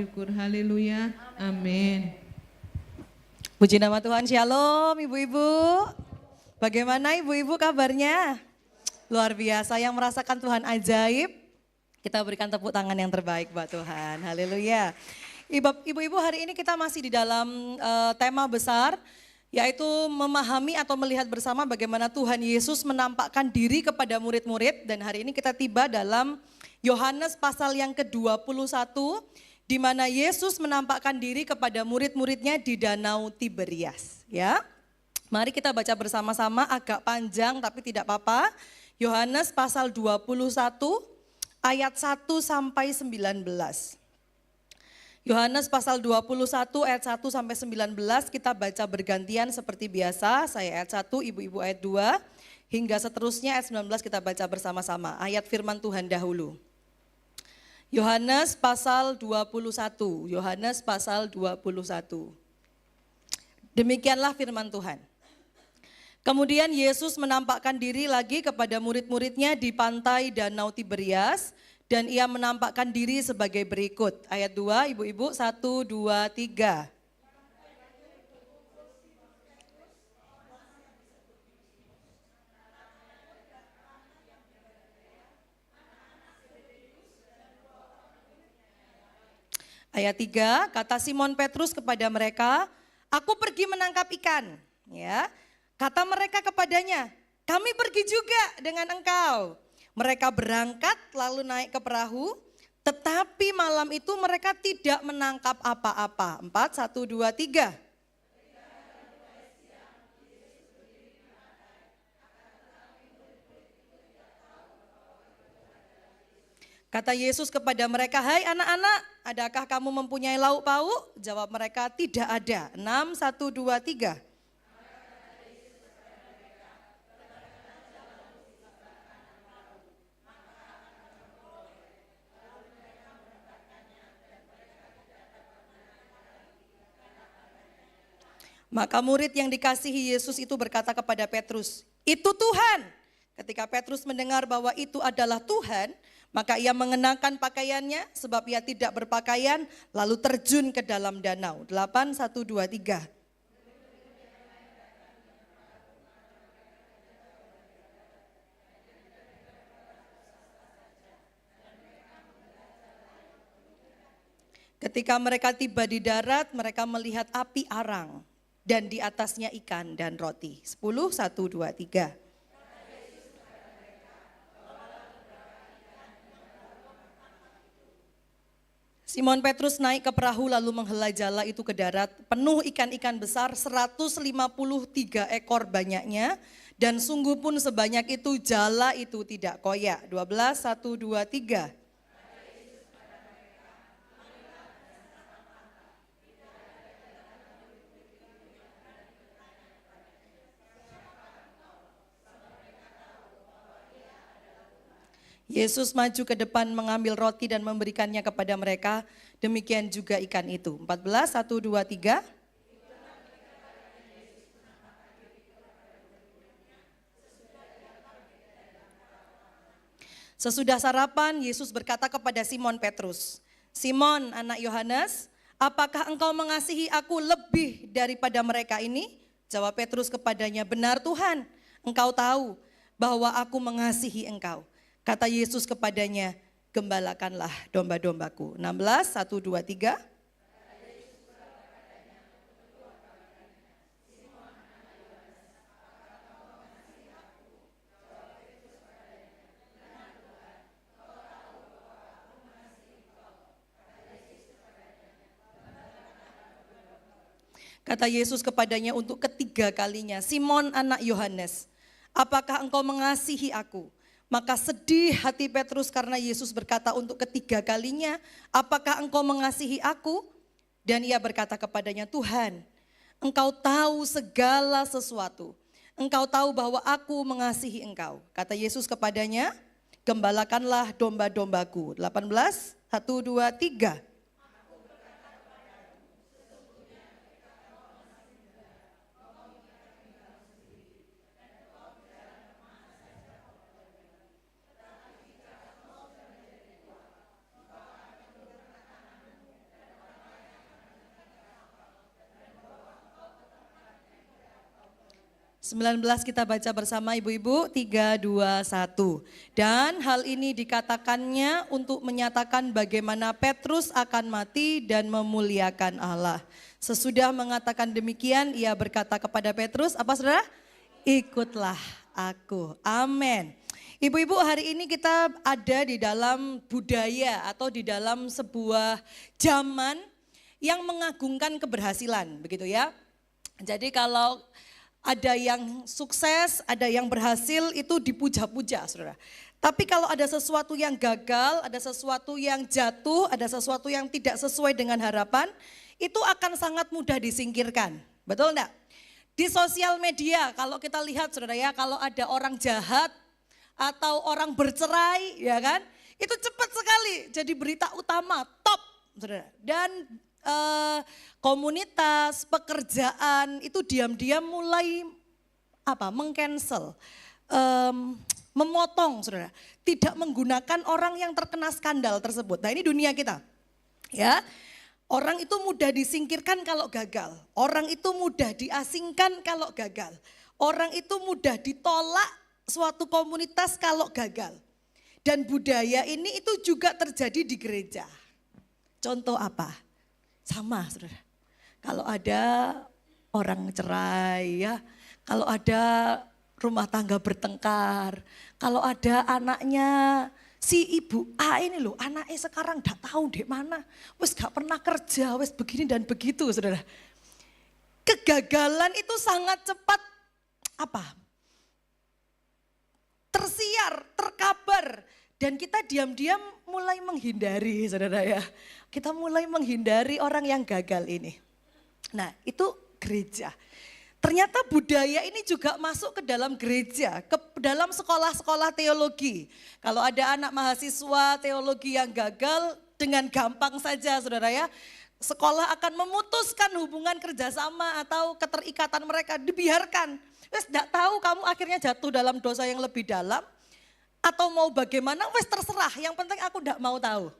Syukur, haleluya, amin. Puji nama Tuhan, shalom ibu-ibu. Bagaimana ibu-ibu kabarnya? Luar biasa, yang merasakan Tuhan ajaib, kita berikan tepuk tangan yang terbaik buat Tuhan, haleluya. Ibu-ibu, hari ini kita masih di dalam tema besar, yaitu memahami atau melihat bersama bagaimana Tuhan Yesus menampakkan diri kepada murid-murid. Dan hari ini kita tiba dalam Yohanes pasal yang ke-21, di mana Yesus menampakkan diri kepada murid-muridnya di Danau Tiberias. Ya, mari kita baca bersama-sama, agak panjang tapi tidak apa-apa. Yohanes pasal 21 ayat 1 sampai 19. Yohanes pasal 21 ayat 1 sampai 19 kita baca bergantian seperti biasa. Saya ayat 1, ibu-ibu ayat 2, hingga seterusnya ayat 19 kita baca bersama-sama. Ayat firman Tuhan dahulu. Yohanes pasal 21, Yohanes pasal 21. Demikianlah firman Tuhan. Kemudian Yesus menampakkan diri lagi kepada murid-muridnya di pantai Danau Tiberias, dan ia menampakkan diri sebagai berikut. Ayat 2, ibu-ibu, 1, 2, 3. Ayat 3, kata Simon Petrus kepada mereka, "Aku pergi menangkap ikan." Ya, kata mereka kepadanya, "Kami pergi juga dengan engkau." Mereka berangkat lalu naik ke perahu, tetapi malam itu mereka tidak menangkap apa-apa. 4, 1, 2, 3. Kata Yesus kepada mereka, "Hai anak-anak, adakah kamu mempunyai lauk pauk?" Jawab mereka, "Tidak ada." 6, 1, 2, 3. Maka murid yang dikasihi Yesus itu berkata kepada Petrus, "Itu Tuhan." Ketika Petrus mendengar bahwa itu adalah Tuhan, maka ia mengenakan pakaiannya sebab ia tidak berpakaian, lalu terjun ke dalam danau. 8, 1, 2, 3. Ketika mereka tiba di darat, mereka melihat api arang dan di atasnya ikan dan roti. 10, 1, 2, 3. Simon Petrus naik ke perahu lalu menghela jala itu ke darat, penuh ikan-ikan besar 153 ekor banyaknya, dan sungguh pun sebanyak itu jala itu tidak koyak. 12, 1, 2, 3. Yesus maju ke depan mengambil roti dan memberikannya kepada mereka, demikian juga ikan itu. 14, 1, 2, 3. Sesudah sarapan, Yesus berkata kepada Simon Petrus, "Simon, anak Yohanes, apakah engkau mengasihi aku lebih daripada mereka ini?" Jawab Petrus kepadanya, "Benar Tuhan, engkau tahu bahwa aku mengasihi engkau." Kata Yesus kepadanya, "Gembalakanlah domba-dombaku." 16, 1, 2, 3. Kata Yesus kepadanya untuk ketiga kalinya, "Simon anak Yohanes, apakah engkau mengasihi aku?" Maka sedih hati Petrus karena Yesus berkata untuk ketiga kalinya, "Apakah engkau mengasihi aku?" Dan ia berkata kepadanya, "Tuhan, engkau tahu segala sesuatu. Engkau tahu bahwa aku mengasihi engkau." Kata Yesus kepadanya, "Gembalakanlah domba-dombaku." 18, 1, 2, 3. 19 kita baca bersama ibu-ibu, 3, 2, 1. Dan hal ini dikatakannya untuk menyatakan bagaimana Petrus akan mati dan memuliakan Allah. Sesudah mengatakan demikian, ia berkata kepada Petrus, apa saudara? Ikutlah aku. Amin. Ibu-ibu, hari ini kita ada di dalam budaya atau di dalam sebuah zaman yang mengagungkan keberhasilan, begitu ya. Jadi kalau ada yang sukses, ada yang berhasil, itu dipuja-puja, saudara. Tapi kalau ada sesuatu yang gagal, ada sesuatu yang jatuh, ada sesuatu yang tidak sesuai dengan harapan, itu akan sangat mudah disingkirkan. Betul enggak? Di sosial media, kalau kita lihat, saudara ya, kalau ada orang jahat atau orang bercerai, ya kan, itu cepat sekali jadi berita utama, top, saudara. Dan komunitas, pekerjaan itu diam-diam mulai mengcancel, memotong, saudara. Tidak menggunakan orang yang terkena skandal tersebut. Nah, ini dunia kita, ya. Orang itu mudah disingkirkan kalau gagal. Orang itu mudah diasingkan kalau gagal. Orang itu mudah ditolak suatu komunitas kalau gagal. Dan budaya ini itu juga terjadi di gereja. Contoh apa? Sama, saudara. Kalau ada orang cerai, ya, kalau ada rumah tangga bertengkar, kalau ada anaknya si ibu A ini loh, anaknya sekarang gak tahu di mana, wes gak pernah kerja, wes begini dan begitu, saudara. Kegagalan itu sangat cepat tersiar, terkabar. Dan kita diam-diam mulai menghindari, saudara ya. Kita mulai menghindari orang yang gagal ini. Nah, itu gereja. Ternyata budaya ini juga masuk ke dalam gereja, ke dalam sekolah-sekolah teologi. Kalau ada anak mahasiswa teologi yang gagal, dengan gampang saja, saudara ya. Sekolah akan memutuskan hubungan kerjasama atau keterikatan mereka, dibiarkan. Wes tidak tahu kamu akhirnya jatuh dalam dosa yang lebih dalam, atau mau bagaimana, wes terserah, yang penting aku tidak mau tahu.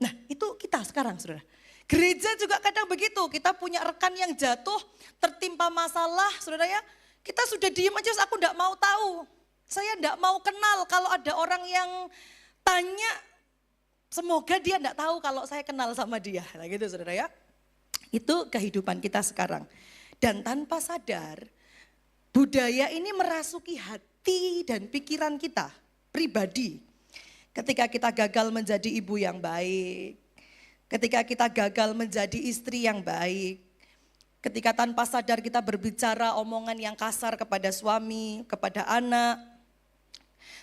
Nah, itu kita sekarang, saudara. Gereja juga kadang begitu, kita punya rekan yang jatuh, tertimpa masalah, saudara ya. Kita sudah diem aja, aku tidak mau tahu. Saya tidak mau kenal kalau ada orang yang tanya, semoga dia tidak tahu kalau saya kenal sama dia. Nah gitu, saudara ya. Itu kehidupan kita sekarang. Dan tanpa sadar, budaya ini merasuki hati dan pikiran kita pribadi. Ketika kita gagal menjadi ibu yang baik, ketika kita gagal menjadi istri yang baik, ketika tanpa sadar kita berbicara omongan yang kasar kepada suami, kepada anak,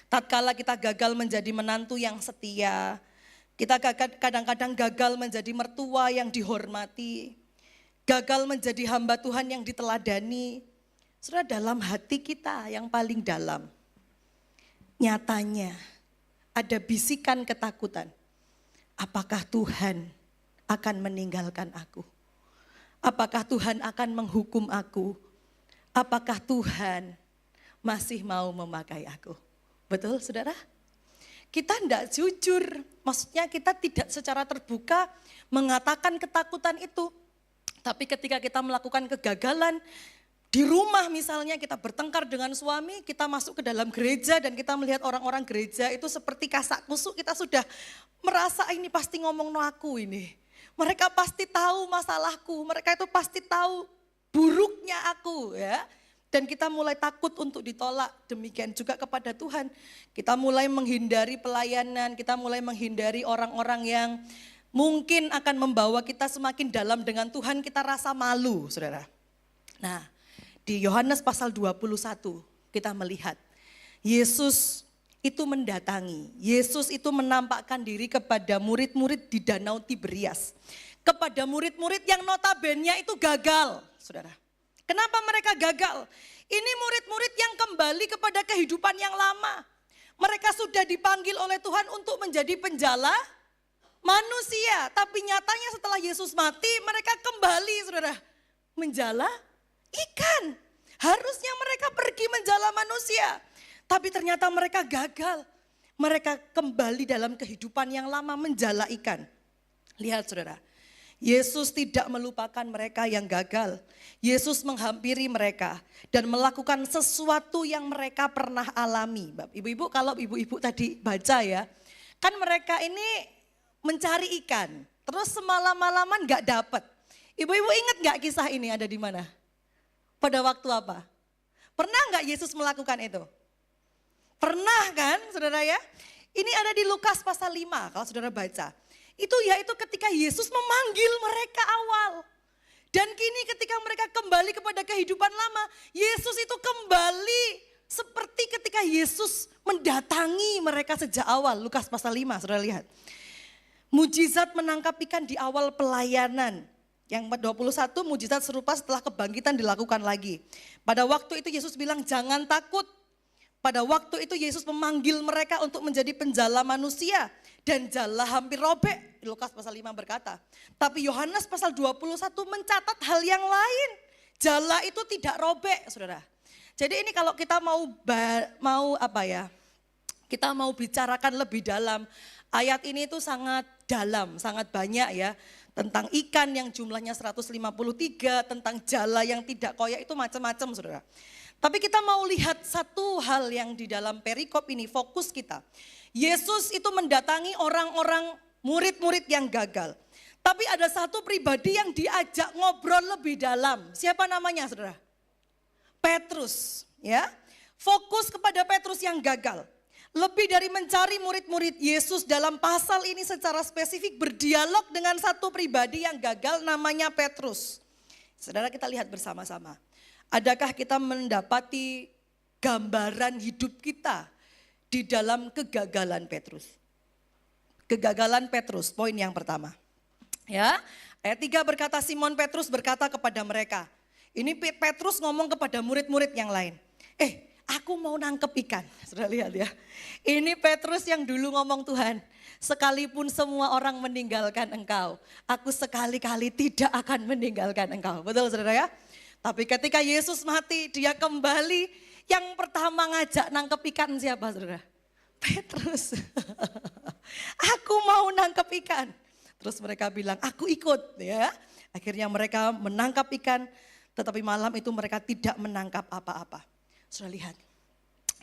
tatkala kita gagal menjadi menantu yang setia, kita kadang-kadang gagal menjadi mertua yang dihormati, gagal menjadi hamba Tuhan yang diteladani. Saudara, dalam hati kita yang paling dalam, nyatanya ada bisikan ketakutan. Apakah Tuhan akan meninggalkan aku? Apakah Tuhan akan menghukum aku? Apakah Tuhan masih mau memakai aku? Betul, saudara? Kita tidak jujur, maksudnya kita tidak secara terbuka mengatakan ketakutan itu. Tapi ketika kita melakukan kegagalan, di rumah misalnya kita bertengkar dengan suami, kita masuk ke dalam gereja dan kita melihat orang-orang gereja itu seperti kasak kusuk, kita sudah merasa ini pasti ngomong no aku ini. Mereka pasti tahu masalahku, mereka itu pasti tahu buruknya aku ya. Dan kita mulai takut untuk ditolak, demikian juga kepada Tuhan. Kita mulai menghindari pelayanan, kita mulai menghindari orang-orang yang mungkin akan membawa kita semakin dalam dengan Tuhan, kita rasa malu, saudara. Nah, di Yohanes pasal 21 kita melihat Yesus itu mendatangi, Yesus itu menampakkan diri kepada murid-murid di Danau Tiberias. Kepada murid-murid yang notabene itu gagal, saudara. Kenapa mereka gagal? Ini murid-murid yang kembali kepada kehidupan yang lama. Mereka sudah dipanggil oleh Tuhan untuk menjadi penjala manusia. Tapi nyatanya setelah Yesus mati mereka kembali, saudara, menjala ikan. Harusnya mereka pergi menjala manusia. Tapi ternyata mereka gagal. Mereka kembali dalam kehidupan yang lama menjala ikan. Lihat, saudara. Yesus tidak melupakan mereka yang gagal. Yesus menghampiri mereka dan melakukan sesuatu yang mereka pernah alami. Ibu-ibu, kalau ibu-ibu tadi baca ya, kan mereka ini mencari ikan, terus semalam-malaman gak dapet. Ibu-ibu ingat gak kisah ini ada di mana? Pada waktu apa? Pernah gak Yesus melakukan itu? Pernah kan saudara ya? Ini ada di Lukas pasal 5 kalau saudara baca. Itu yaitu ketika Yesus memanggil mereka awal. Dan kini ketika mereka kembali kepada kehidupan lama, Yesus itu kembali seperti ketika Yesus mendatangi mereka sejak awal. Lukas pasal 5, saudara lihat. Mujizat menangkap ikan di awal pelayanan. Yang 21 mujizat serupa setelah kebangkitan dilakukan lagi. Pada waktu itu Yesus bilang jangan takut. Pada waktu itu Yesus memanggil mereka untuk menjadi penjala manusia. Dan jala hampir robek, Lukas pasal 5 berkata. Tapi Yohanes pasal 21 mencatat hal yang lain. Jala itu tidak robek, saudara. Jadi ini kalau kita mau apa ya? Kita mau bicarakan lebih dalam. Ayat ini itu sangat dalam, sangat banyak ya. Tentang ikan yang jumlahnya 153, tentang jala yang tidak koyak itu macam-macam, saudara. Tapi kita mau lihat satu hal yang di dalam perikop ini, fokus kita. Yesus itu mendatangi orang-orang murid-murid yang gagal. Tapi ada satu pribadi yang diajak ngobrol lebih dalam. Siapa namanya saudara? Petrus. Ya, fokus kepada Petrus yang gagal. Lebih dari mencari murid-murid Yesus dalam pasal ini secara spesifik berdialog dengan satu pribadi yang gagal namanya Petrus. Saudara kita lihat bersama-sama. Adakah kita mendapati gambaran hidup kita di dalam kegagalan Petrus? Kegagalan Petrus, poin yang pertama. Ya, ayat 3 berkata Simon Petrus berkata kepada mereka. Ini Petrus ngomong kepada murid-murid yang lain. Aku mau nangkep ikan. Sudah lihat ya. Ini Petrus yang dulu ngomong Tuhan. Sekalipun semua orang meninggalkan engkau, aku sekali-kali tidak akan meninggalkan engkau. Betul saudara ya? Tapi ketika Yesus mati, dia kembali. Yang pertama ngajak nangkep ikan siapa saudara? Petrus. Aku mau nangkep ikan. Terus mereka bilang, aku ikut ya. Akhirnya mereka menangkap ikan, tetapi malam itu mereka tidak menangkap apa-apa. Sudah lihat,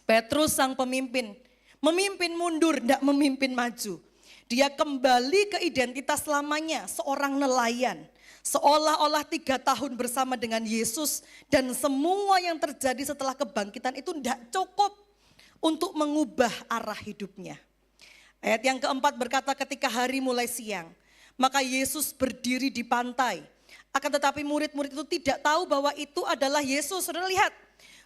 Petrus sang pemimpin, memimpin mundur, tidak memimpin maju. Dia kembali ke identitas lamanya, seorang nelayan. Seolah-olah 3 tahun bersama dengan Yesus dan semua yang terjadi setelah kebangkitan itu tidak cukup untuk mengubah arah hidupnya. Ayat yang keempat berkata ketika hari mulai siang, maka Yesus berdiri di pantai. Akan tetapi murid-murid itu tidak tahu bahwa itu adalah Yesus. Saudara lihat,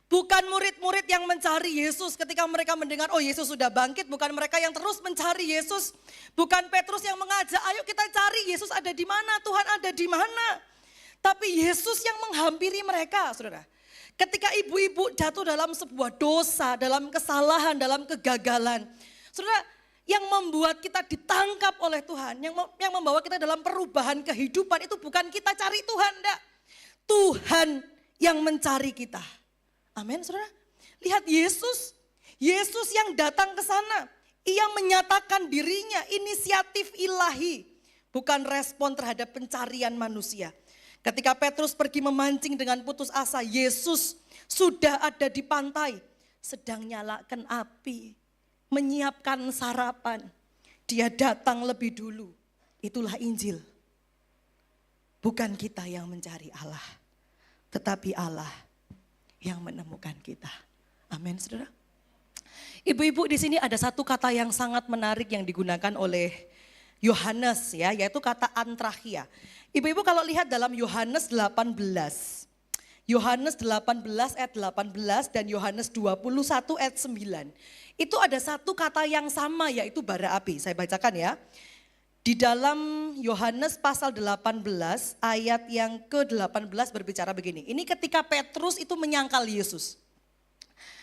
bukan murid-murid yang mencari Yesus ketika mereka mendengar, oh Yesus sudah bangkit. Bukan mereka yang terus mencari Yesus. Bukan Petrus yang mengajak, ayo kita cari Yesus ada di mana, Tuhan ada di mana. Tapi Yesus yang menghampiri mereka, saudara. Ketika ibu-ibu jatuh dalam sebuah dosa, dalam kesalahan, dalam kegagalan. Saudara, yang membuat kita ditangkap oleh Tuhan, yang membawa kita dalam perubahan kehidupan itu bukan kita cari Tuhan, enggak. Tuhan yang mencari kita. Amin, saudara. Lihat Yesus yang datang ke sana. Ia menyatakan dirinya inisiatif ilahi. Bukan respon terhadap pencarian manusia. Ketika Petrus pergi memancing dengan putus asa, Yesus sudah ada di pantai. Sedang nyalakan api. Menyiapkan sarapan. Dia datang lebih dulu. Itulah Injil. Bukan kita yang mencari Allah. Tetapi Allah yang menemukan kita. Amin, saudara. Ibu-ibu di sini ada satu kata yang sangat menarik yang digunakan oleh Yohanes ya, yaitu kata antrachia. Ibu-ibu kalau lihat dalam Yohanes 18. Yohanes 18 ayat 18 dan Yohanes 21 ayat 9. Itu ada satu kata yang sama yaitu bara api. Saya bacakan ya. Di dalam Yohanes pasal 18 ayat yang ke-18 berbicara begini. Ini ketika Petrus itu menyangkal Yesus.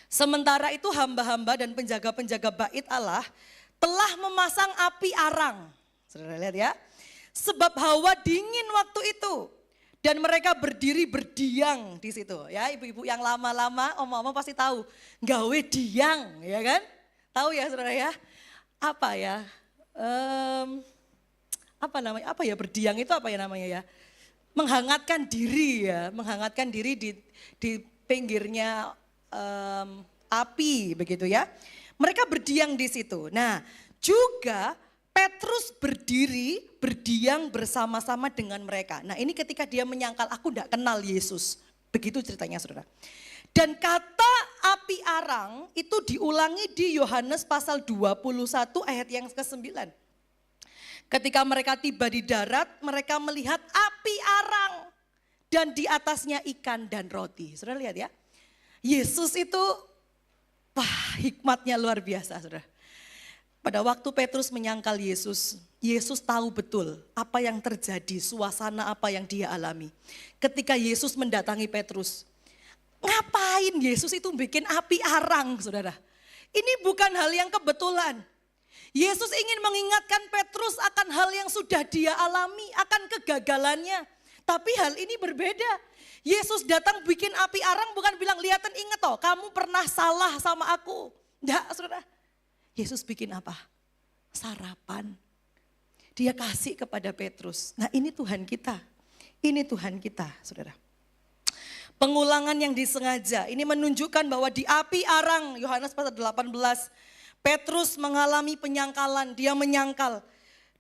Sementara itu hamba-hamba dan penjaga-penjaga bait Allah telah memasang api arang. Saudara lihat ya. Sebab hawa dingin waktu itu. Dan mereka berdiri berdiang di situ. Ya, ibu-ibu yang lama-lama, om-om pasti tahu. Gawe diang, ya kan? Tahu ya saudara ya? Apa ya? berdiam itu apa ya namanya ya? Menghangatkan diri ya, menghangatkan diri di pinggirnya api begitu ya. Mereka berdiam di situ. Nah, juga Petrus berdiam bersama-sama dengan mereka. Nah, ini ketika dia menyangkal, aku tidak kenal Yesus. Begitu ceritanya saudara. Dan kata api arang itu diulangi di Yohanes pasal 21 ayat yang ke-9. Ketika mereka tiba di darat, mereka melihat api arang dan di atasnya ikan dan roti. Saudara lihat ya. Yesus itu, wah hikmatnya luar biasa saudara. Pada waktu Petrus menyangkal Yesus, Yesus tahu betul apa yang terjadi, suasana apa yang dia alami. Ketika Yesus mendatangi Petrus, ngapain Yesus itu bikin api arang saudara? Ini bukan hal yang kebetulan. Yesus ingin mengingatkan Petrus akan hal yang sudah dia alami, akan kegagalannya. Tapi hal ini berbeda. Yesus datang bikin api arang bukan bilang, lihatan ingat toh kamu pernah salah sama aku. Enggak saudara. Yesus bikin apa? Sarapan. Dia kasih kepada Petrus. Nah ini Tuhan kita. Ini Tuhan kita saudara. Pengulangan yang disengaja. Ini menunjukkan bahwa di api arang Yohanes pasal 18. Petrus mengalami penyangkalan. Dia menyangkal.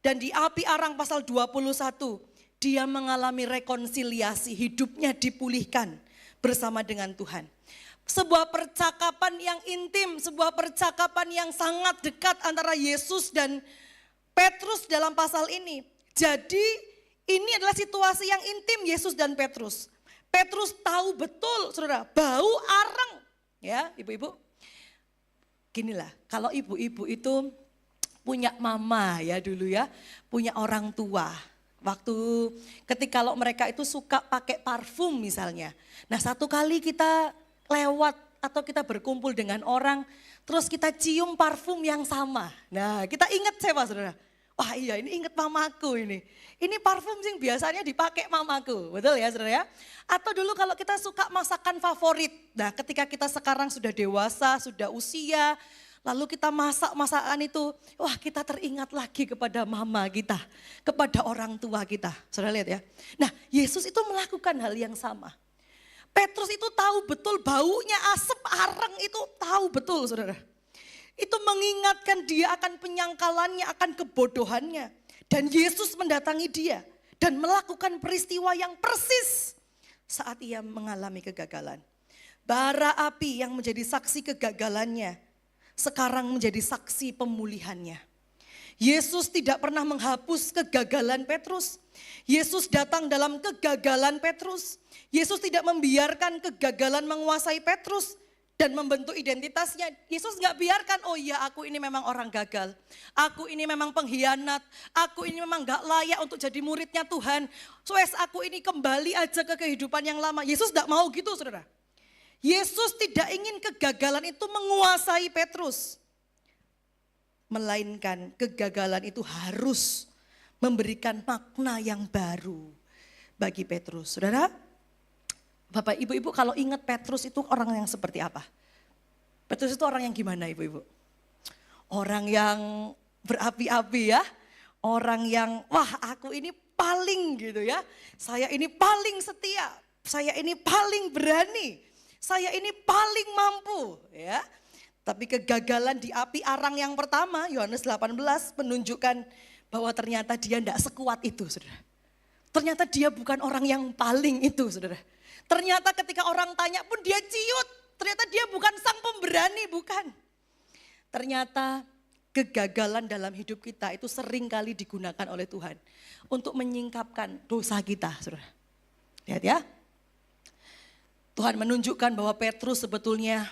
Dan di api arang pasal 21. Dia mengalami rekonsiliasi. Hidupnya dipulihkan bersama dengan Tuhan. Sebuah percakapan yang intim, sebuah percakapan yang sangat dekat antara Yesus dan Petrus dalam pasal ini. Jadi ini adalah situasi yang intim Yesus dan Petrus. Petrus tahu betul saudara, bau arang. Ya ibu-ibu, ginilah kalau ibu-ibu itu punya mama ya dulu ya, punya orang tua. Waktu ketika kalau mereka itu suka pakai parfum misalnya. Nah satu kali kita lewat atau kita berkumpul dengan orang, terus kita cium parfum yang sama. Nah kita ingat siapa saudara? Wah iya ini ingat mamaku ini. Ini parfum yang biasanya dipakai mamaku, betul ya saudara ya? Atau dulu kalau kita suka masakan favorit, nah ketika kita sekarang sudah dewasa, sudah usia, lalu kita masak masakan itu, wah kita teringat lagi kepada mama kita, kepada orang tua kita. Saudara lihat ya. Nah Yesus itu melakukan hal yang sama. Petrus itu tahu betul baunya asap arang itu tahu betul saudara. Itu mengingatkan dia akan penyangkalannya, akan kebodohannya. Dan Yesus mendatangi dia dan melakukan peristiwa yang persis saat ia mengalami kegagalan. Bara api yang menjadi saksi kegagalannya sekarang menjadi saksi pemulihannya. Yesus tidak pernah menghapus kegagalan Petrus. Yesus datang dalam kegagalan Petrus. Yesus tidak membiarkan kegagalan menguasai Petrus dan membentuk identitasnya. Yesus gak biarkan, oh iya aku ini memang orang gagal. Aku ini memang pengkhianat. Aku ini memang gak layak untuk jadi muridnya Tuhan. Soes aku ini kembali aja ke kehidupan yang lama. Yesus gak mau gitu saudara. Yesus tidak ingin kegagalan itu menguasai Petrus. Melainkan kegagalan itu harus memberikan makna yang baru bagi Petrus. Saudara, Bapak Ibu-Ibu kalau ingat Petrus itu orang yang seperti apa? Petrus itu orang yang gimana ibu-ibu? Orang yang berapi-api ya. Orang yang wah aku ini paling gitu ya. Saya ini paling setia. Saya ini paling berani. Saya ini paling mampu ya. Tapi kegagalan di api arang yang pertama, Yohanes 18 menunjukkan bahwa ternyata dia tidak sekuat itu saudara. Ternyata dia bukan orang yang paling itu saudara. Ternyata ketika orang tanya pun dia ciut. Ternyata dia bukan sang pemberani, bukan. Ternyata kegagalan dalam hidup kita itu sering kali digunakan oleh Tuhan. Untuk menyingkapkan dosa kita saudara. Lihat ya. Tuhan menunjukkan bahwa Petrus sebetulnya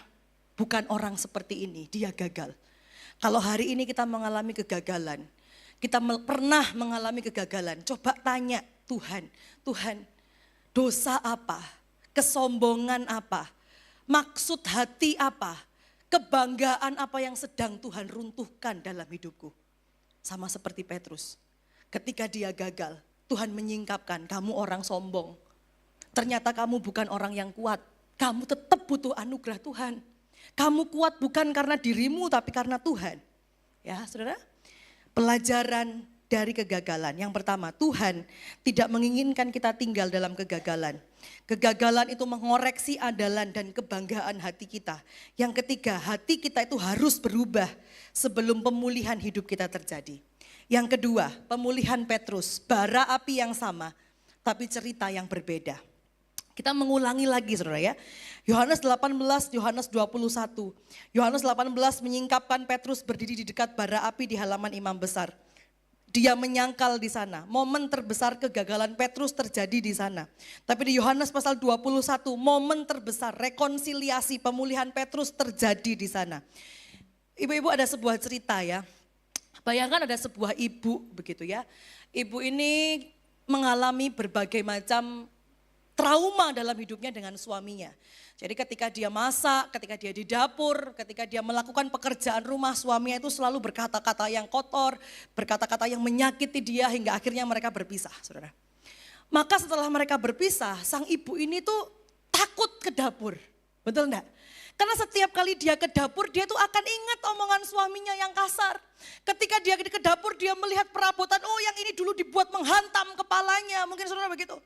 bukan orang seperti ini, dia gagal. Kalau hari ini kita mengalami kegagalan, kita pernah mengalami kegagalan, coba tanya Tuhan, Tuhan dosa apa, kesombongan apa, maksud hati apa, kebanggaan apa yang sedang Tuhan runtuhkan dalam hidupku. Sama seperti Petrus, ketika dia gagal, Tuhan menyingkapkan kamu orang sombong. Ternyata kamu bukan orang yang kuat, kamu tetap butuh anugerah Tuhan. Kamu kuat bukan karena dirimu tapi karena Tuhan. Ya saudara, pelajaran dari kegagalan. Yang pertama, Tuhan tidak menginginkan kita tinggal dalam kegagalan. Kegagalan itu mengoreksi andalan dan kebanggaan hati kita. Yang ketiga, hati kita itu harus berubah sebelum pemulihan hidup kita terjadi. Yang kedua, pemulihan Petrus, bara api yang sama, tapi cerita yang berbeda. Kita mengulangi lagi saudara ya. Yohanes 18, Yohanes 21. Yohanes 18 menyingkapkan Petrus berdiri di dekat bara api di halaman imam besar. Dia menyangkal di sana. Momen terbesar kegagalan Petrus terjadi di sana. Tapi di Yohanes pasal 21, momen terbesar rekonsiliasi pemulihan Petrus terjadi di sana. Ibu-ibu ada sebuah cerita ya. Bayangkan ada sebuah ibu begitu ya. Ibu ini mengalami berbagai macam trauma dalam hidupnya dengan suaminya. Jadi ketika dia masak, ketika dia di dapur, ketika dia melakukan pekerjaan rumah, suaminya itu selalu berkata-kata yang kotor, berkata-kata yang menyakiti dia hingga akhirnya mereka berpisah, saudara. Maka setelah mereka berpisah, sang ibu ini tuh takut ke dapur, betul enggak? Karena setiap kali dia ke dapur, dia tuh akan ingat omongan suaminya yang kasar. Ketika dia ke dapur, dia melihat perabotan, oh yang ini dulu dibuat menghantam kepalanya, mungkin saudara begitu.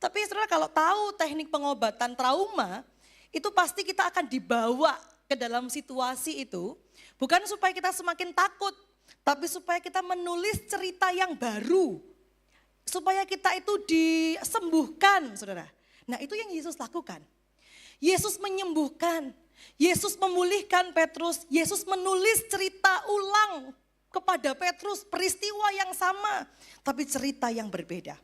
Tapi saudara kalau tahu teknik pengobatan trauma, itu pasti kita akan dibawa ke dalam situasi itu. Bukan supaya kita semakin takut, tapi supaya kita menulis cerita yang baru. Supaya kita itu disembuhkan saudara. Nah itu yang Yesus lakukan. Yesus menyembuhkan, Yesus memulihkan Petrus, Yesus menulis cerita ulang kepada Petrus peristiwa yang sama. Tapi cerita yang berbeda.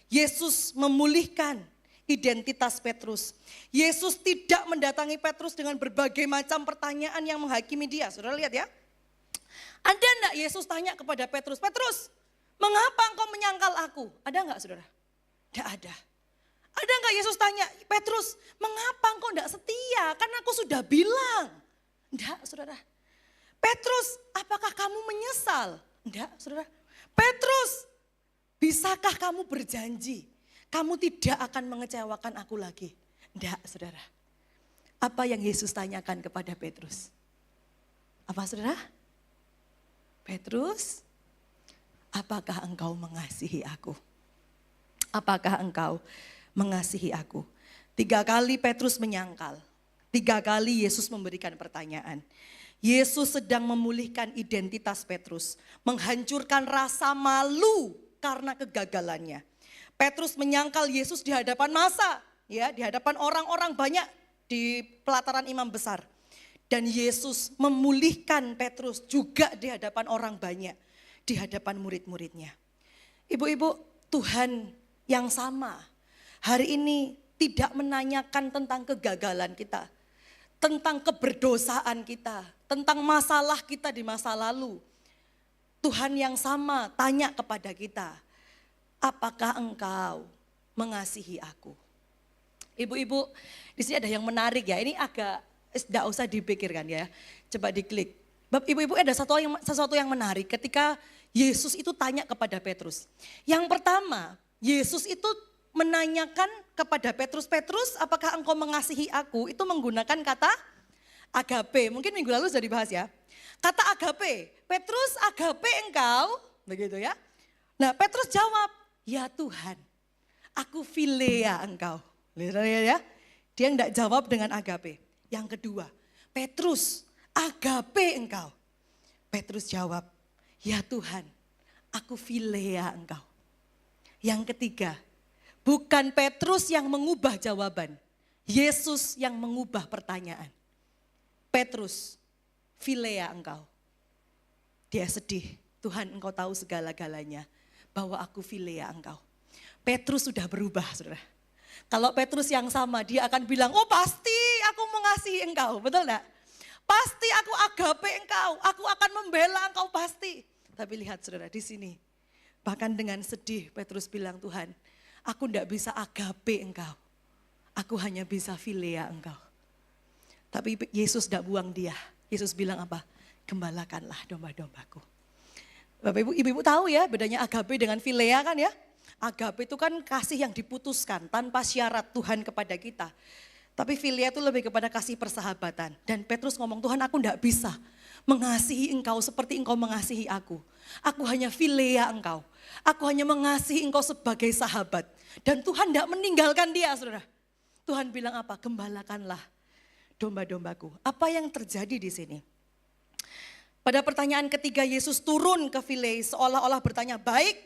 Yesus memulihkan identitas Petrus. Yesus tidak mendatangi Petrus dengan berbagai macam pertanyaan yang menghakimi dia. Saudara lihat ya. Ada enggak Yesus tanya kepada Petrus, Petrus, mengapa engkau menyangkal aku? Ada enggak saudara? Tidak ada. Ada enggak Yesus tanya, Petrus, mengapa engkau enggak setia? Kan aku sudah bilang. Enggak saudara. Petrus, apakah kamu menyesal? Enggak saudara. Petrus, bisakah kamu berjanji, kamu tidak akan mengecewakan aku lagi? Enggak saudara. Apa yang Yesus tanyakan kepada Petrus? Apa saudara? Petrus, apakah engkau mengasihi aku? Apakah engkau mengasihi aku? 3 kali Petrus menyangkal. 3 kali Yesus memberikan pertanyaan. Yesus sedang memulihkan identitas Petrus. Menghancurkan rasa malu karena kegagalannya. Petrus menyangkal Yesus di hadapan massa, ya, di hadapan orang-orang banyak di pelataran imam besar. Dan Yesus memulihkan Petrus juga di hadapan orang banyak, di hadapan murid-muridnya. Ibu-ibu, Tuhan yang sama hari ini tidak menanyakan tentang kegagalan kita, tentang keberdosaan kita, tentang masalah kita di masa lalu. Tuhan yang sama tanya kepada kita, apakah engkau mengasihi aku? Ibu-ibu, di sini ada yang menarik ya, ini agak tidak usah dipikirkan ya, coba diklik. Ibu-ibu ada sesuatu yang menarik ketika Yesus itu tanya kepada Petrus. Yang pertama, Yesus itu menanyakan kepada Petrus, Petrus apakah engkau mengasihi aku? Itu menggunakan kata agape, mungkin minggu lalu sudah dibahas ya. Kata agape, Petrus agape engkau, begitu ya. Nah Petrus jawab, ya Tuhan, aku philea engkau. Lihat ya, dia enggak jawab dengan agape. Yang kedua, Petrus agape engkau. Petrus jawab, ya Tuhan, aku philea engkau. Yang ketiga, bukan Petrus yang mengubah jawaban, Yesus yang mengubah pertanyaan. Petrus, philea engkau. Dia sedih, Tuhan engkau tahu segala-galanya bahwa aku philea engkau. Petrus sudah berubah saudara. Kalau Petrus yang sama dia akan bilang, oh pasti aku mengasihi engkau, betul enggak? Pasti aku agape engkau, aku akan membela engkau pasti. Tapi lihat saudara di sini, bahkan dengan sedih Petrus bilang, Tuhan aku enggak bisa agape engkau, aku hanya bisa philea engkau. Tapi Yesus enggak buang dia, Yesus bilang apa? Gembalakanlah domba-dombaku. Bapak ibu, ibu tahu ya bedanya agape dengan philea kan ya? Agape itu kan kasih yang diputuskan tanpa syarat Tuhan kepada kita. Tapi philea itu lebih kepada kasih persahabatan. Dan Petrus ngomong, Tuhan aku enggak bisa mengasihi engkau seperti engkau mengasihi aku. Aku hanya filea engkau. Aku hanya mengasihi engkau sebagai sahabat. Dan Tuhan tidak meninggalkan dia, saudara. Tuhan bilang apa? Gembalakanlah domba-dombaku. Apa yang terjadi di sini? Pada pertanyaan ketiga Yesus turun ke Filei seolah-olah bertanya, baik,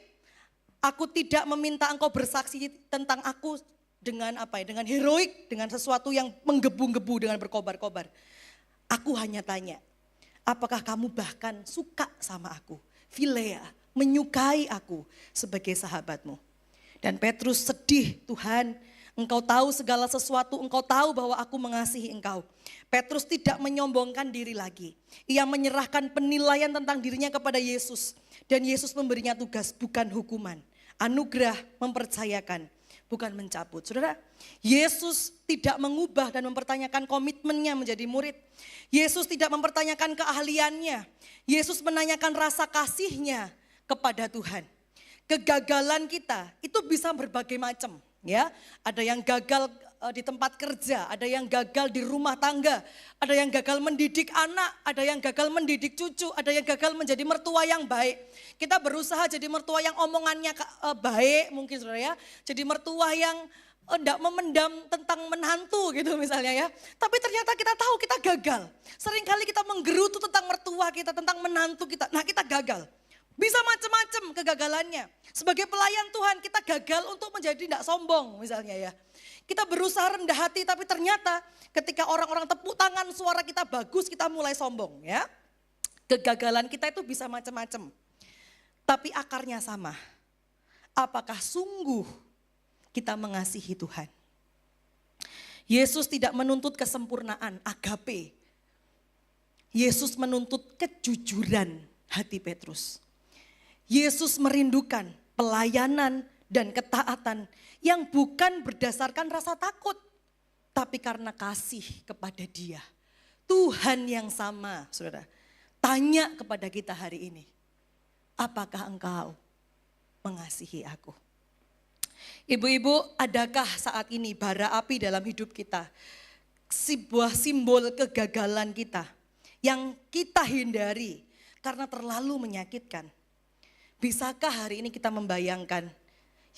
aku tidak meminta engkau bersaksi tentang aku dengan apa ya? Dengan heroik, dengan sesuatu yang menggebu-gebu, dengan berkobar-kobar. Aku hanya tanya, apakah kamu bahkan suka sama aku? Filea, menyukai aku sebagai sahabatmu. Dan Petrus sedih, Tuhan, engkau tahu segala sesuatu, engkau tahu bahwa aku mengasihi engkau. Petrus tidak menyombongkan diri lagi. Ia menyerahkan penilaian tentang dirinya kepada Yesus. Dan Yesus memberinya tugas, bukan hukuman. Anugerah mempercayakan, bukan mencabut. Saudara, Yesus tidak mengubah dan mempertanyakan komitmennya menjadi murid. Yesus tidak mempertanyakan keahliannya. Yesus menanyakan rasa kasihnya kepada Tuhan. Kegagalan kita itu bisa berbagai macam. Ya, ada yang gagal di tempat kerja, ada yang gagal di rumah tangga, ada yang gagal mendidik anak, ada yang gagal mendidik cucu, ada yang gagal menjadi mertua yang baik. Kita berusaha jadi mertua yang omongannya baik mungkin saudara ya, jadi mertua yang tidak memendam tentang menantu gitu misalnya ya. Tapi ternyata kita tahu kita gagal. Seringkali kita menggerutu tentang mertua kita, tentang menantu kita, nah kita gagal. Bisa macam-macam kegagalannya. Sebagai pelayan Tuhan kita gagal untuk menjadi tidak sombong misalnya ya. Kita berusaha rendah hati tapi ternyata ketika orang-orang tepuk tangan suara kita bagus kita mulai sombong ya. Kegagalan kita itu bisa macam-macam. Tapi akarnya sama. Apakah sungguh kita mengasihi Tuhan? Yesus tidak menuntut kesempurnaan, agape. Yesus menuntut kejujuran hati Petrus. Yesus merindukan pelayanan dan ketaatan yang bukan berdasarkan rasa takut, tapi karena kasih kepada Dia. Tuhan yang sama, saudara. Tanya kepada kita hari ini, apakah engkau mengasihi aku? Ibu-ibu, adakah saat ini bara api dalam hidup kita? Sebuah simbol kegagalan kita yang kita hindari karena terlalu menyakitkan. Bisakah hari ini kita membayangkan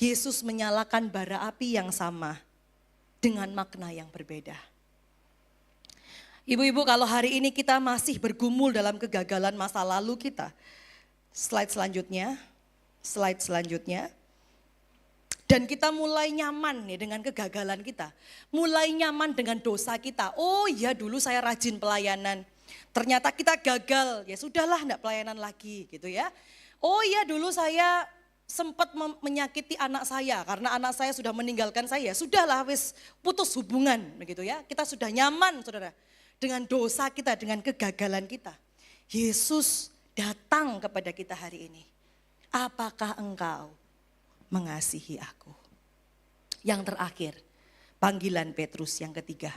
Yesus menyalakan bara api yang sama dengan makna yang berbeda? Ibu-ibu, kalau hari ini kita masih bergumul dalam kegagalan masa lalu kita, slide selanjutnya, dan kita mulai nyaman nih dengan kegagalan kita, mulai nyaman dengan dosa kita. Oh ya, dulu saya rajin pelayanan, ternyata kita gagal, ya sudahlah enggak pelayanan lagi gitu ya. Oh iya, dulu saya sempat menyakiti anak saya karena anak saya sudah meninggalkan saya. Sudahlah wis putus hubungan begitu ya. Kita sudah nyaman saudara dengan dosa kita, dengan kegagalan kita. Yesus datang kepada kita hari ini. Apakah engkau mengasihi aku? Yang terakhir, panggilan Petrus yang ketiga.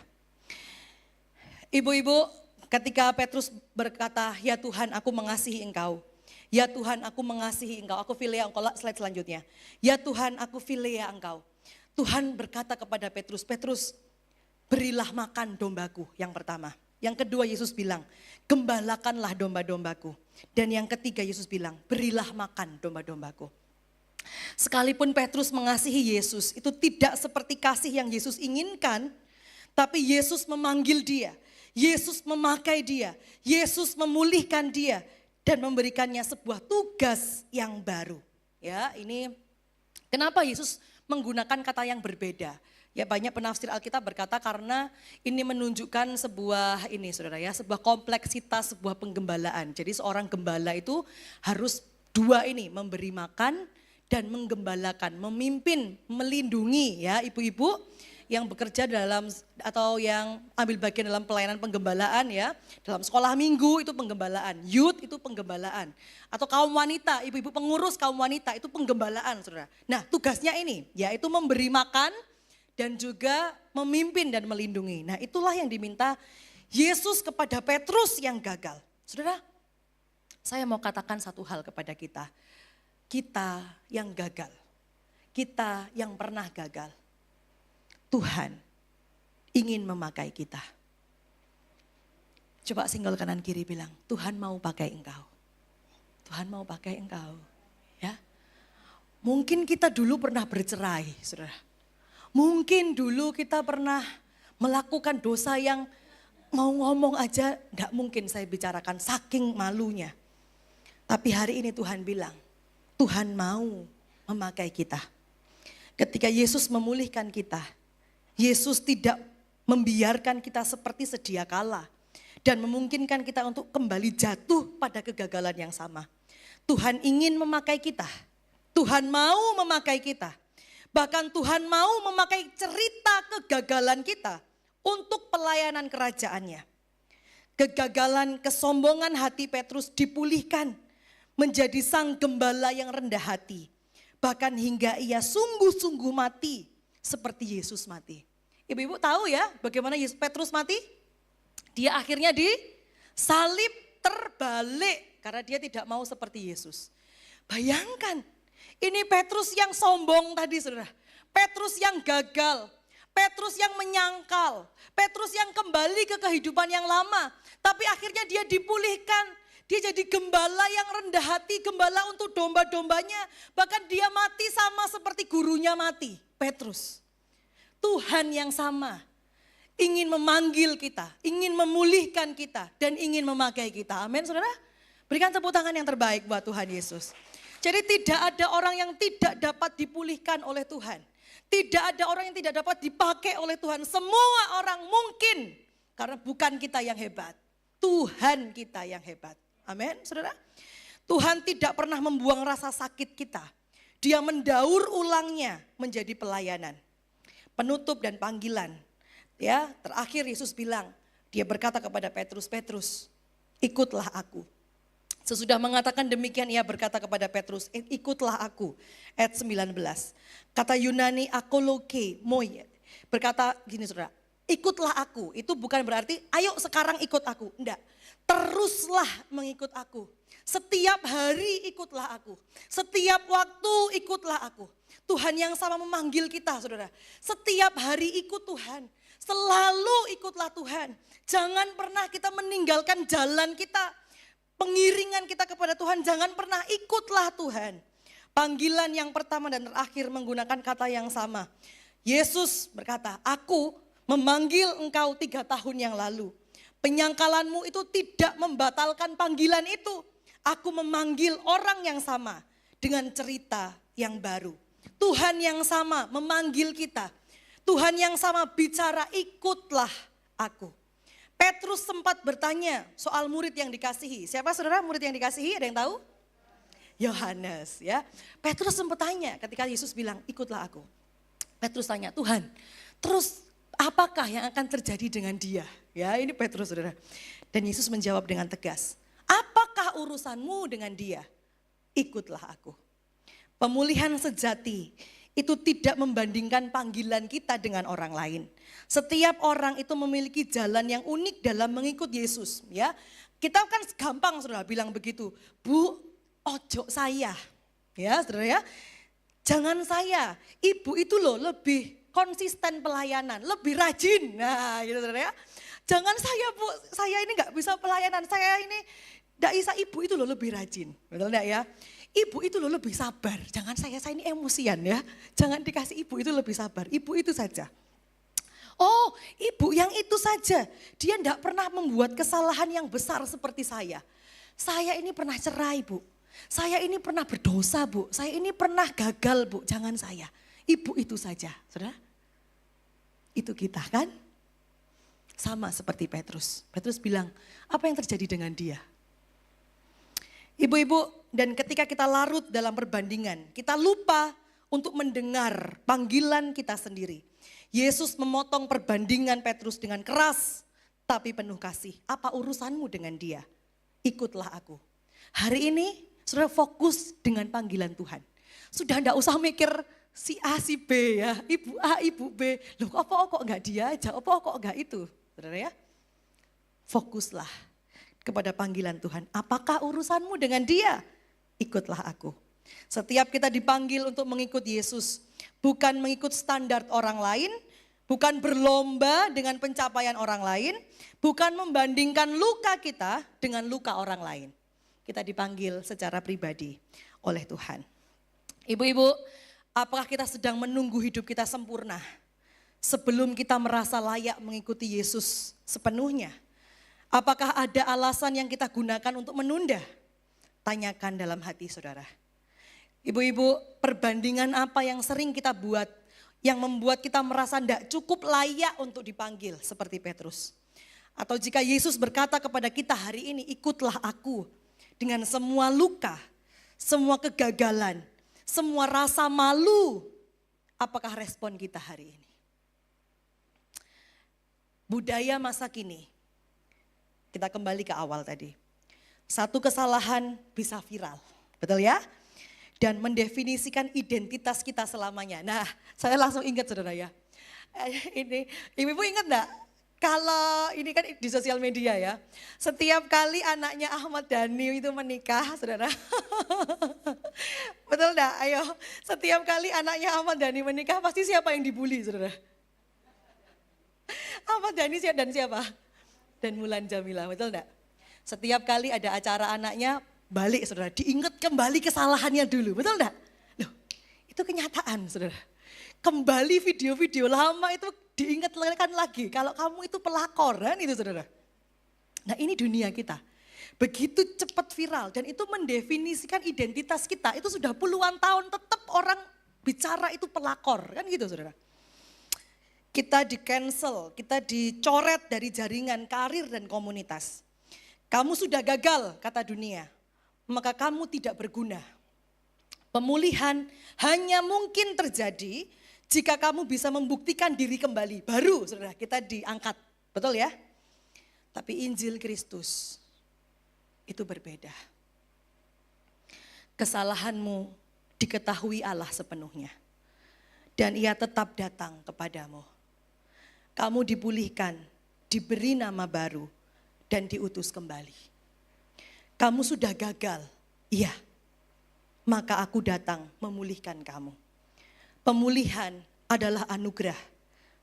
Ibu-ibu, ketika Petrus berkata, ya Tuhan aku mengasihi engkau. Ya Tuhan aku mengasihi engkau, aku filea engkau, slide selanjutnya. Ya Tuhan aku filea engkau. Tuhan berkata kepada Petrus, Petrus berilah makan dombaku yang pertama. Yang kedua Yesus bilang, gembalakanlah domba-dombaku. Dan yang ketiga Yesus bilang, berilah makan domba-dombaku. Sekalipun Petrus mengasihi Yesus, itu tidak seperti kasih yang Yesus inginkan, tapi Yesus memanggil dia, Yesus memakai dia, Yesus memulihkan dia, dan memberikannya sebuah tugas yang baru. Ya, ini kenapa Yesus menggunakan kata yang berbeda? Ya, banyak penafsir Alkitab berkata karena ini menunjukkan sebuah saudara ya, sebuah kompleksitas, sebuah penggembalaan. Jadi seorang gembala itu harus dua ini, memberi makan dan menggembalakan, memimpin, melindungi ya ibu-ibu yang bekerja dalam atau yang ambil bagian dalam pelayanan penggembalaan ya. Dalam sekolah minggu itu penggembalaan, youth itu penggembalaan. Atau kaum wanita, ibu-ibu pengurus kaum wanita itu penggembalaan saudara. Nah tugasnya ini yaitu memberi makan dan juga memimpin dan melindungi. Nah itulah yang diminta Yesus kepada Petrus yang gagal. Saudara, saya mau katakan satu hal kepada kita. Kita yang gagal, kita yang pernah gagal. Tuhan ingin memakai kita. Coba senggol kanan kiri bilang, Tuhan mau pakai engkau. Tuhan mau pakai engkau. Ya. Mungkin kita dulu pernah bercerai, saudara. Mungkin dulu kita pernah melakukan dosa yang mau ngomong aja enggak mungkin saya bicarakan saking malunya. Tapi hari ini Tuhan bilang, Tuhan mau memakai kita. Ketika Yesus memulihkan kita, Yesus tidak membiarkan kita seperti sedia kala. Dan memungkinkan kita untuk kembali jatuh pada kegagalan yang sama. Tuhan ingin memakai kita. Tuhan mau memakai kita. Bahkan Tuhan mau memakai cerita kegagalan kita untuk pelayanan kerajaannya. Kegagalan, kesombongan hati Petrus dipulihkan menjadi sang gembala yang rendah hati. Bahkan hingga ia sungguh-sungguh mati seperti Yesus mati. Ibu-ibu tahu ya bagaimana Petrus mati? Dia akhirnya disalib terbalik karena dia tidak mau seperti Yesus. Bayangkan, ini Petrus yang sombong tadi saudara. Petrus yang gagal, Petrus yang menyangkal, Petrus yang kembali ke kehidupan yang lama. Tapi akhirnya dia dipulihkan, dia jadi gembala yang rendah hati, gembala untuk domba-dombanya. Bahkan dia mati sama seperti gurunya mati, Petrus. Tuhan yang sama. Ingin memanggil kita, ingin memulihkan kita, dan ingin memakai kita. Amin saudara. Berikan tepuk tangan yang terbaik buat Tuhan Yesus. Jadi tidak ada orang yang tidak dapat dipulihkan oleh Tuhan. Tidak ada orang yang tidak dapat dipakai oleh Tuhan. Semua orang mungkin, karena bukan kita yang hebat. Tuhan kita yang hebat. Amin saudara. Tuhan tidak pernah membuang rasa sakit kita. Dia mendaur ulangnya menjadi pelayanan. Penutup dan panggilan. Ya, terakhir Yesus bilang, dia berkata kepada Petrus, Petrus, ikutlah aku. Sesudah mengatakan demikian, ia berkata kepada Petrus, ikutlah aku. Ayat 19. Kata Yunani akoloke, moi, berkata gini saudara, ikutlah aku. Itu bukan berarti, ayo sekarang ikut aku. Enggak, teruslah mengikut aku. Setiap hari ikutlah aku. Setiap waktu ikutlah aku. Tuhan yang sama memanggil kita saudara. Setiap hari ikut Tuhan. Selalu ikutlah Tuhan. Jangan pernah kita meninggalkan jalan kita. Pengiringan kita kepada Tuhan. Jangan pernah ikutlah Tuhan. Panggilan yang pertama dan terakhir menggunakan kata yang sama. Yesus berkata, aku memanggil engkau 3 tahun yang lalu. Penyangkalanmu itu tidak membatalkan panggilan itu. Aku memanggil orang yang sama dengan cerita yang baru. Tuhan yang sama memanggil kita. Tuhan yang sama bicara, ikutlah aku. Petrus sempat bertanya soal murid yang dikasihi. Siapa saudara murid yang dikasihi? Ada yang tahu? Yohanes ya. Petrus sempat tanya ketika Yesus bilang, ikutlah aku. Petrus tanya, Tuhan, terus apakah yang akan terjadi dengan dia? Ya, ini Petrus saudara. Dan Yesus menjawab dengan tegas, apakah urusanmu dengan dia? Ikutlah aku. Pemulihan sejati itu tidak membandingkan panggilan kita dengan orang lain. Setiap orang itu memiliki jalan yang unik dalam mengikut Yesus. Ya, kita kan gampang saudara bilang begitu, Bu, ojo saya, ya saudara ya, jangan saya. Ibu itu loh lebih konsisten pelayanan, lebih rajin. Nah, gitu saudara ya. Jangan saya Bu, saya ini nggak bisa pelayanan, saya ini nggak bisa. Ibu itu loh lebih rajin, betul enggak ya? Ibu itu loh lebih sabar, jangan saya ini emosian ya. Jangan dikasih ibu itu lebih sabar, ibu itu saja. Oh, ibu yang itu saja, dia enggak pernah membuat kesalahan yang besar seperti saya. Saya ini pernah cerai Bu, saya ini pernah berdosa Bu, saya ini pernah gagal Bu, jangan saya. Ibu itu saja, saudara. Itu kita kan? Sama seperti Petrus. Petrus bilang, apa yang terjadi dengan dia? Ibu-ibu, dan ketika kita larut dalam perbandingan, kita lupa untuk mendengar panggilan kita sendiri. Yesus memotong perbandingan Petrus dengan keras, tapi penuh kasih. Apa urusanmu dengan dia? Ikutlah aku. Hari ini, saudara fokus dengan panggilan Tuhan. Sudah enggak usah mikir si A, si B ya, ibu A, ibu B. Loh kok enggak dia aja, kok enggak itu. Saudara ya, fokuslah kepada panggilan Tuhan. Apakah urusanmu dengan dia? Ikutlah aku. Setiap kita dipanggil untuk mengikut Yesus, bukan mengikut standar orang lain, bukan berlomba dengan pencapaian orang lain, bukan membandingkan luka kita dengan luka orang lain. Kita dipanggil secara pribadi oleh Tuhan. Ibu-ibu, apakah kita sedang menunggu hidup kita sempurna sebelum kita merasa layak mengikuti Yesus sepenuhnya? Apakah ada alasan yang kita gunakan untuk menunda? Tanyakan dalam hati saudara. Ibu-ibu, perbandingan apa yang sering kita buat yang membuat kita merasa tidak cukup layak untuk dipanggil seperti Petrus? Atau jika Yesus berkata kepada kita hari ini, ikutlah aku dengan semua luka, semua kegagalan, semua rasa malu, apakah respon kita hari ini? Budaya masa kini, kita kembali ke awal tadi. Satu kesalahan bisa viral, betul ya? Dan mendefinisikan identitas kita selamanya. Nah, saya langsung ingat saudara ya. Ini, ibu-ibu ingat enggak? Kalau ini kan di sosial media ya. Setiap kali anaknya Ahmad Dhani itu menikah, saudara. Betul enggak? Ayo, setiap kali anaknya Ahmad Dhani menikah pasti siapa yang dibully, saudara? Ahmad Dhani dan siapa? Dan Mulan Jamila, betul enggak? Setiap kali ada acara anaknya, balik saudara, diingat kembali kesalahannya dulu, betul enggak? Loh, itu kenyataan saudara. Kembali video-video lama itu diingatkan lagi, kalau kamu itu pelakor kan itu saudara. Nah ini dunia kita, begitu cepat viral dan itu mendefinisikan identitas kita, itu sudah puluhan tahun tetap orang bicara itu pelakor, kan gitu saudara. Kita di cancel, kita dicoret dari jaringan karir dan komunitas. Kamu sudah gagal, kata dunia, maka kamu tidak berguna. Pemulihan hanya mungkin terjadi jika kamu bisa membuktikan diri kembali. Baru saudara kita diangkat, betul ya? Tapi Injil Kristus itu berbeda. Kesalahanmu diketahui Allah sepenuhnya. Dan ia tetap datang kepadamu. Kamu dipulihkan, diberi nama baru, dan diutus kembali. Kamu sudah gagal, iya, maka aku datang memulihkan kamu. Pemulihan adalah anugerah,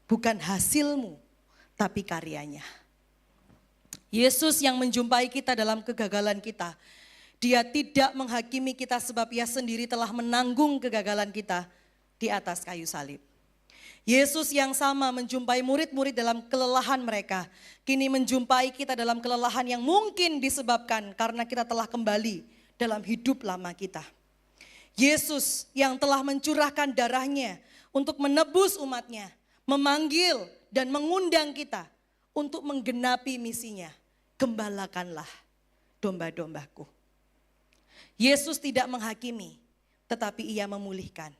bukan hasilmu, tapi karyanya. Yesus yang menjumpai kita dalam kegagalan kita, dia tidak menghakimi kita sebab ia sendiri telah menanggung kegagalan kita di atas kayu salib. Yesus yang sama menjumpai murid-murid dalam kelelahan mereka, kini menjumpai kita dalam kelelahan yang mungkin disebabkan karena kita telah kembali dalam hidup lama kita. Yesus yang telah mencurahkan darahnya untuk menebus umatnya, memanggil dan mengundang kita untuk menggenapi misinya. Gembalakanlah domba-dombaku. Yesus tidak menghakimi, tetapi ia memulihkan.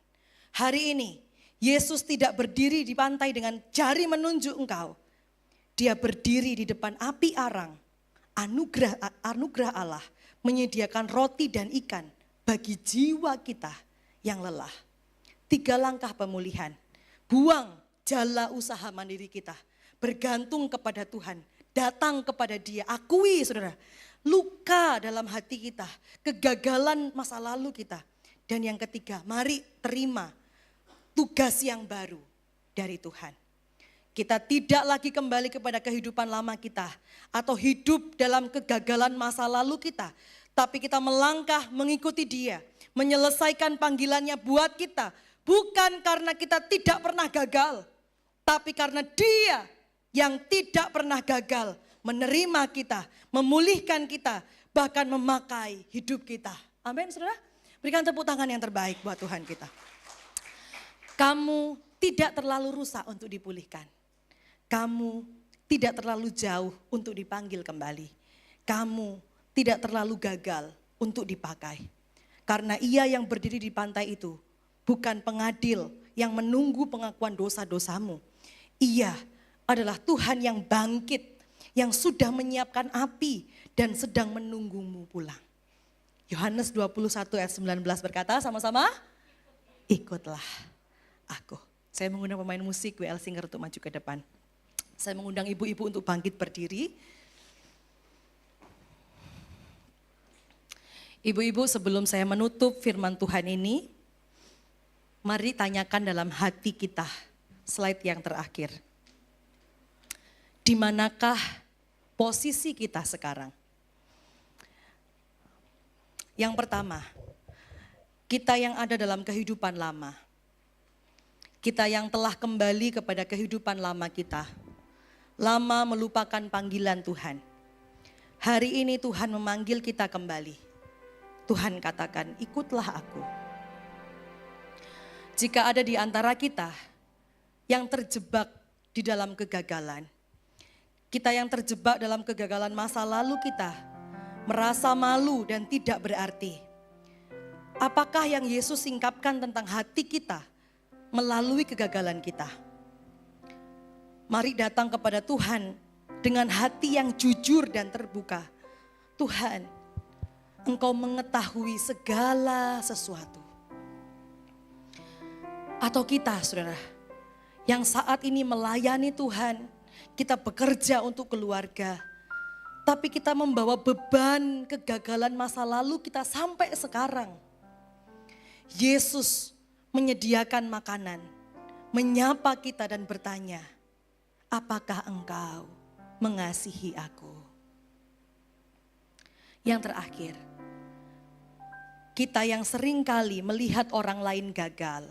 Hari ini, Yesus tidak berdiri di pantai dengan jari menunjuk engkau. Dia berdiri di depan api arang. Anugerah Allah menyediakan roti dan ikan bagi jiwa kita yang lelah. 3 langkah pemulihan. Buang jala usaha mandiri kita. Bergantung kepada Tuhan. Datang kepada Dia. Akui saudara. Luka dalam hati kita. Kegagalan masa lalu kita. Dan yang ketiga, mari terima tugas yang baru dari Tuhan. Kita tidak lagi kembali kepada kehidupan lama kita atau hidup dalam kegagalan masa lalu kita, tapi kita melangkah mengikuti Dia, menyelesaikan panggilannya buat kita, bukan karena kita tidak pernah gagal, tapi karena Dia yang tidak pernah gagal menerima kita, memulihkan kita, bahkan memakai hidup kita. Amin, saudara. Berikan tepuk tangan yang terbaik buat Tuhan kita. Kamu tidak terlalu rusak untuk dipulihkan. Kamu tidak terlalu jauh untuk dipanggil kembali. Kamu tidak terlalu gagal untuk dipakai. Karena Ia yang berdiri di pantai itu bukan pengadil yang menunggu pengakuan dosa-dosamu. Ia adalah Tuhan yang bangkit, yang sudah menyiapkan api dan sedang menunggumu pulang. Yohanes 21 ayat 19 berkata sama-sama, ikutlah aku. Saya mengundang pemain musik WL Singer untuk maju ke depan. Saya mengundang ibu-ibu untuk bangkit berdiri. Ibu-ibu, sebelum saya menutup firman Tuhan ini, mari tanyakan dalam hati kita slide yang terakhir. Di manakah posisi kita sekarang? Yang pertama, kita yang ada dalam kehidupan lama. Kita yang telah kembali kepada kehidupan lama kita. Lama melupakan panggilan Tuhan. Hari ini Tuhan memanggil kita kembali. Tuhan katakan, ikutlah aku. Jika ada di antara kita yang terjebak di dalam kegagalan, kita yang terjebak dalam kegagalan masa lalu kita, merasa malu dan tidak berarti. Apakah yang Yesus singkapkan tentang hati kita melalui kegagalan kita? Mari datang kepada Tuhan dengan hati yang jujur dan terbuka. Tuhan, Engkau mengetahui segala sesuatu. Atau kita, saudara, yang saat ini melayani Tuhan, kita bekerja untuk keluarga, tapi kita membawa beban kegagalan masa lalu kita sampai sekarang. Yesus menyediakan makanan, menyapa kita dan bertanya, apakah engkau mengasihi aku? Yang terakhir, kita yang seringkali melihat orang lain gagal,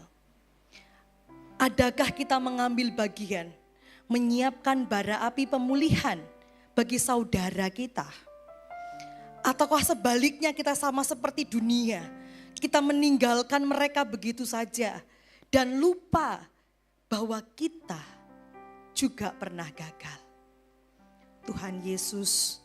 adakah kita mengambil bagian menyiapkan bara api pemulihan bagi saudara kita? Ataukah sebaliknya kita sama seperti dunia, kita meninggalkan mereka begitu saja dan lupa bahwa kita juga pernah gagal. Tuhan Yesus